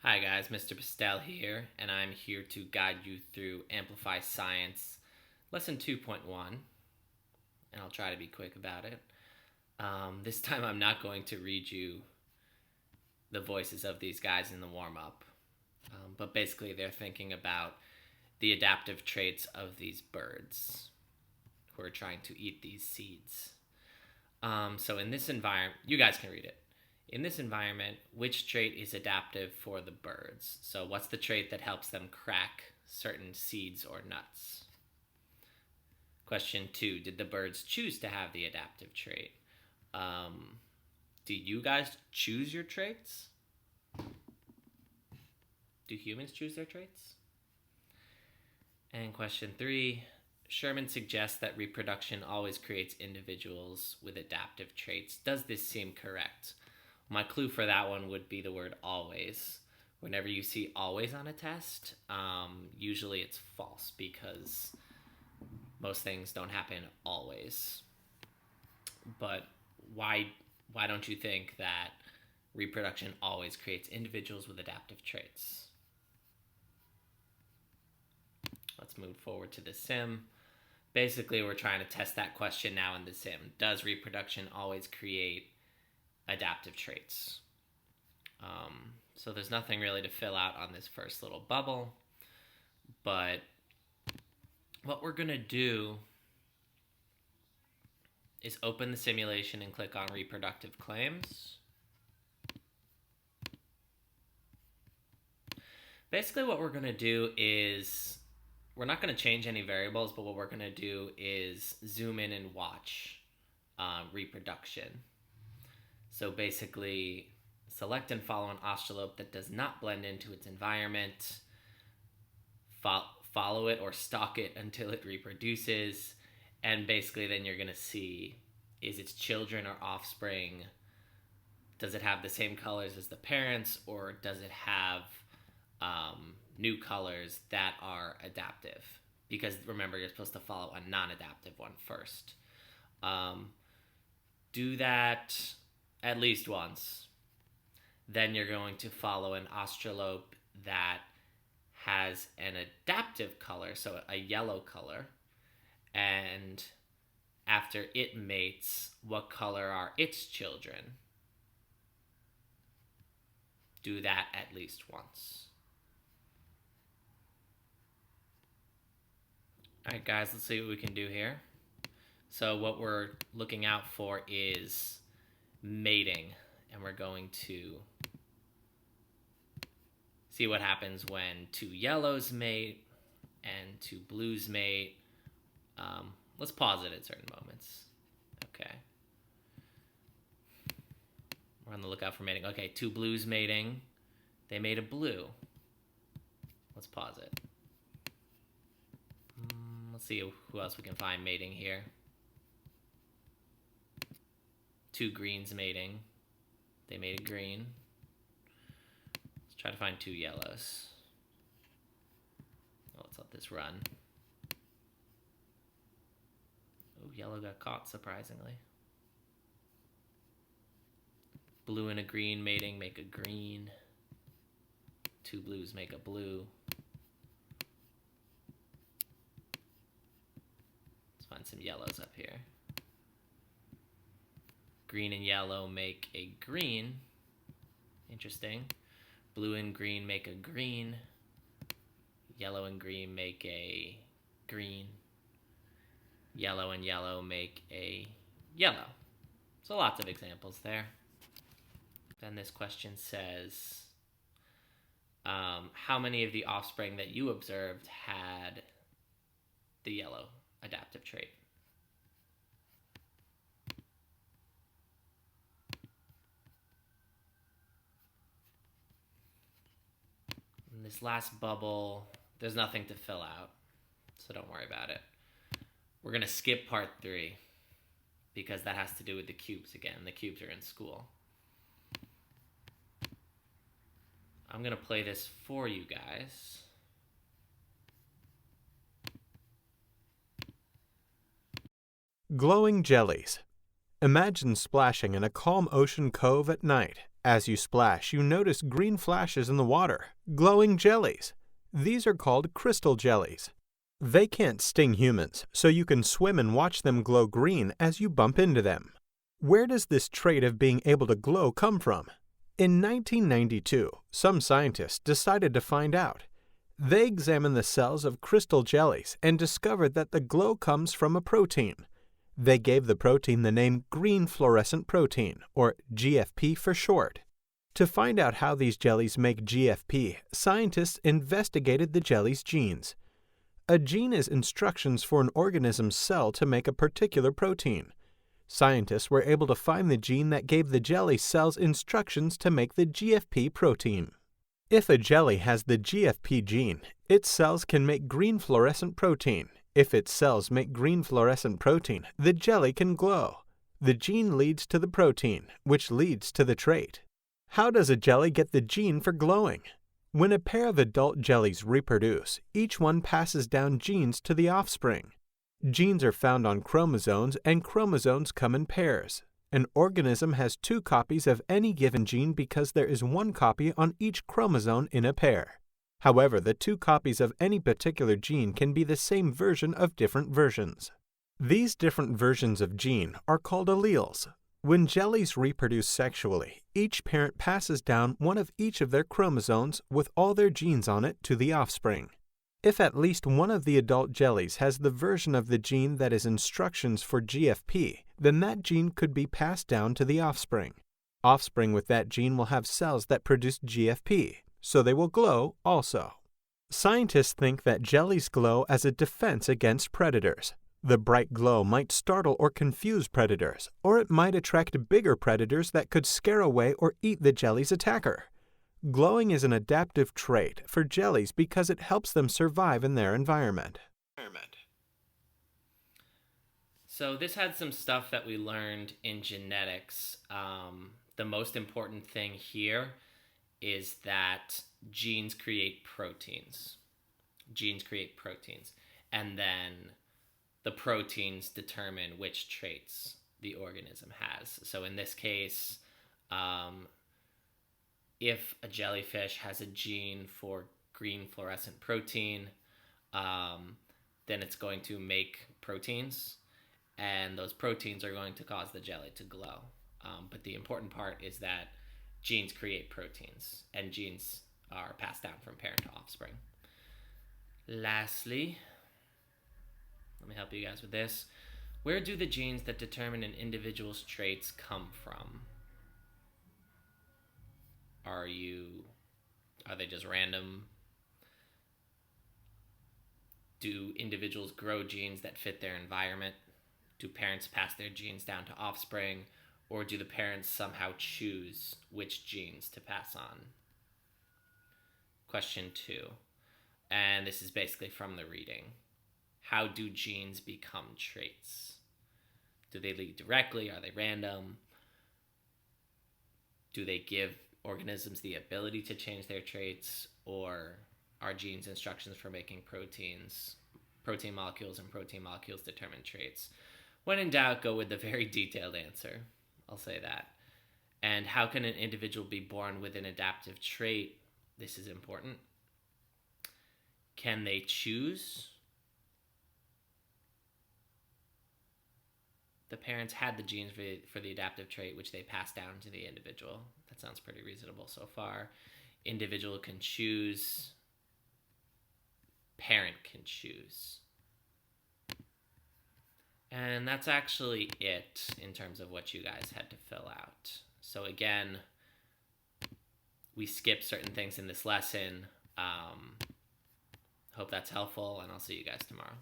Hi guys, Mr. Pastel here, and I'm here to guide you through Amplify Science Lesson 2.1, and I'll try to be quick about it. This time I'm not going to read you the voices of these guys in the warm-up, but basically they're thinking about the adaptive traits of these birds who are trying to eat these seeds. So in this environment, you guys can read it. In this environment, which trait is adaptive for the birds? So what's the trait that helps them crack certain seeds or nuts? Question 2, did the birds choose to have the adaptive trait? Do you guys choose your traits? Do humans choose their traits? And question 3, Sherman suggests that reproduction always creates individuals with adaptive traits. Does this seem correct? My clue for that one would be the word always. Whenever you see always on a test, usually it's false because most things don't happen always. But why don't you think that reproduction always creates individuals with adaptive traits? Let's move forward to the sim. Basically, we're trying to test that question now in the sim. Does reproduction always create adaptive traits? So there's nothing really to fill out on this first little bubble, but what we're going to do is open the simulation and click on reproductive claims. Basically what we're going to do is, we're not going to change any variables, but what we're going to do is zoom in and watch reproduction. So basically, select and follow an ostrolope that does not blend into its environment. Follow it or stalk it until it reproduces. And basically then you're going to see, is its children or offspring, does it have the same colors as the parents, or does it have new colors that are adaptive? Because remember, you're supposed to follow a non-adaptive one first. Do that at least once. Then you're going to follow an ostrolope that has an adaptive color, so a yellow color. And after it mates, what color are its children? Do that at least once. Alright guys, let's see what we can do here. So what we're looking out for is mating, and we're going to see what happens when two yellows mate and two blues mate. Let's pause it at certain moments. Okay. We're on the lookout for mating. Okay, two blues mating. They made a blue. Let's pause it. Let's see who else we can find mating here. Two greens mating. They made a green. Let's try to find two yellows. Oh, let's let this run. Oh, yellow got caught, surprisingly. Blue and a green mating make a green. Two blues make a blue. Let's find some yellows up here. Green and yellow make a green. Interesting. Blue and green make a green. Yellow and green make a green. Yellow and yellow make a yellow. So lots of examples there. Then this question says, how many of the offspring that you observed had the yellow adaptive trait? In this last bubble, there's nothing to fill out, so don't worry about it. We're going to skip part 3 because that has to do with the cubes again. The cubes are in school. I'm going to play this for you guys. Glowing jellies. Imagine splashing in a calm ocean cove at night As you splash, you notice green flashes in the water, glowing jellies. These are called crystal jellies. They can't sting humans, so you can swim and watch them glow green as you bump into them. Where does this trait of being able to glow come from? In 1992, some scientists decided to find out. They examined the cells of crystal jellies and discovered that the glow comes from a protein. They gave the protein the name green fluorescent protein, or GFP for short. To find out how these jellies make GFP, scientists investigated the jelly's genes. A gene is instructions for an organism's cell to make a particular protein. Scientists were able to find the gene that gave the jelly cells instructions to make the GFP protein. If a jelly has the GFP gene, its cells can make green fluorescent protein. If its cells make green fluorescent protein, the jelly can glow. The gene leads to the protein, which leads to the trait. How does a jelly get the gene for glowing? When a pair of adult jellies reproduce, each one passes down genes to the offspring. Genes are found on chromosomes, and chromosomes come in pairs. An organism has 2 copies of any given gene because there is 1 copy on each chromosome in a pair. However, the 2 copies of any particular gene can be the same version of different versions. These different versions of gene are called alleles. When jellies reproduce sexually, each parent passes down one of each of their chromosomes with all their genes on it to the offspring. If at least one of the adult jellies has the version of the gene that is instructions for GFP, then that gene could be passed down to the offspring. Offspring with that gene will have cells that produce GFP, so they will glow also. Scientists think that jellies glow as a defense against predators. The bright glow might startle or confuse predators, or it might attract bigger predators that could scare away or eat the jelly's attacker. Glowing is an adaptive trait for jellies because it helps them survive in their environment. So this had some stuff that we learned in genetics. The most important thing here is that genes create proteins. And then the proteins determine which traits the organism has. So in this case, if a jellyfish has a gene for green fluorescent protein, then it's going to make proteins, and those proteins are going to cause the jelly to glow. But the important part is that genes create proteins, and genes are passed down from parent to offspring. Lastly, let me help you guys with this. Where do the genes that determine an individual's traits come from? Are they just random? Do individuals grow genes that fit their environment? Do parents pass their genes down to offspring? Or do the parents somehow choose which genes to pass on? Question 2. And this is basically from the reading. How do genes become traits? Do they lead directly? Are they random? Do they give organisms the ability to change their traits? Or are genes instructions for making proteins? Protein molecules and protein molecules determine traits. When in doubt, go with the very detailed answer. I'll say that. And how can an individual be born with an adaptive trait? This is important. Can they choose? The parents had the genes for the adaptive trait, which they passed down to the individual. That sounds pretty reasonable so far. Individual can choose. Parent can choose. And that's actually it in terms of what you guys had to fill out. So again, we skipped certain things in this lesson. Hope that's helpful, and I'll see you guys tomorrow.